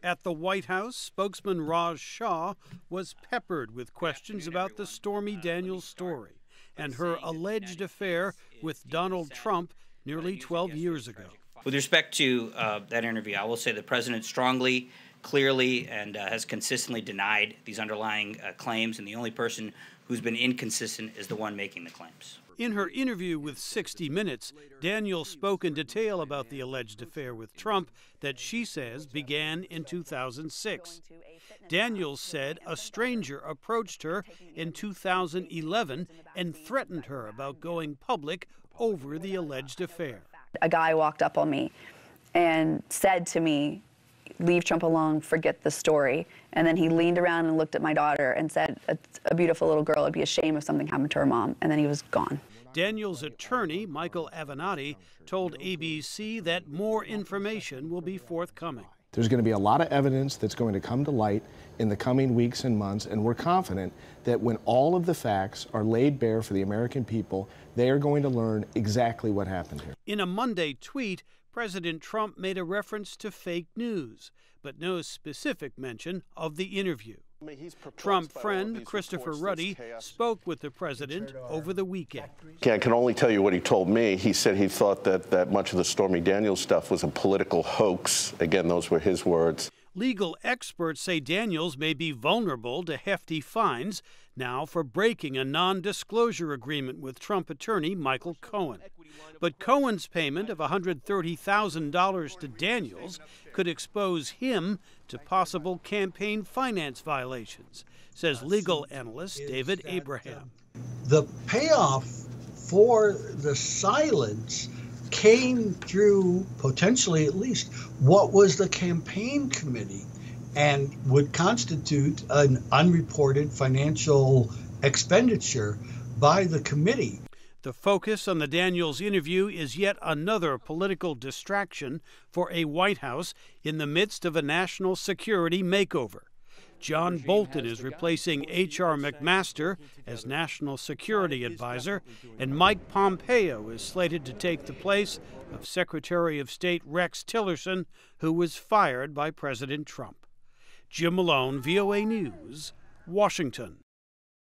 At the White House, spokesman Raj Shah was peppered with questions about the Stormy Daniels story and her alleged affair with Donald Trump nearly 12 years ago. With respect to that interview, I will say the president strongly, clearly, and has consistently denied these underlying claims, and the only person who's been inconsistent is the one making the claims. In her interview with 60 Minutes, Daniels spoke in detail about the alleged affair with Trump that she says began in 2006. Daniels said a stranger approached her in 2011 and threatened her about going public over the alleged affair. A guy walked up on me and said to me, "Leave Trump alone, forget the story." And then he leaned around and looked at my daughter and said, "A beautiful little girl, it'd be a shame if something happened to her mom." And then he was gone. Daniels' attorney, Michael Avenatti, told ABC that more information will be forthcoming. There's going to be a lot of evidence that's going to come to light in the coming weeks and months, and we're confident that when all of the facts are laid bare for the American people, they are going to learn exactly what happened here. In a Monday tweet, President Trump made a reference to fake news, but no specific mention of the interview. Trump friend Christopher Ruddy spoke with the president over the weekend. I can only tell you what he told me. He said he thought that much of the Stormy Daniels stuff was a political hoax. Again, those were his words. Legal experts say Daniels may be vulnerable to hefty fines now for breaking a non-disclosure agreement with Trump attorney Michael Cohen. But Cohen's payment of $130,000 to Daniels could expose him to possible campaign finance violations, says legal analyst David Abraham. The payoff for the silence came through, potentially at least, what was the campaign committee and would constitute an unreported financial expenditure by the committee. The focus on the Daniels interview is yet another political distraction for a White House in the midst of a national security makeover. John Bolton is replacing H.R. McMaster as National Security Advisor, and Mike Pompeo is slated to take the place of Secretary of State Rex Tillerson, who was fired by President Trump. Jim Malone, VOA News, Washington.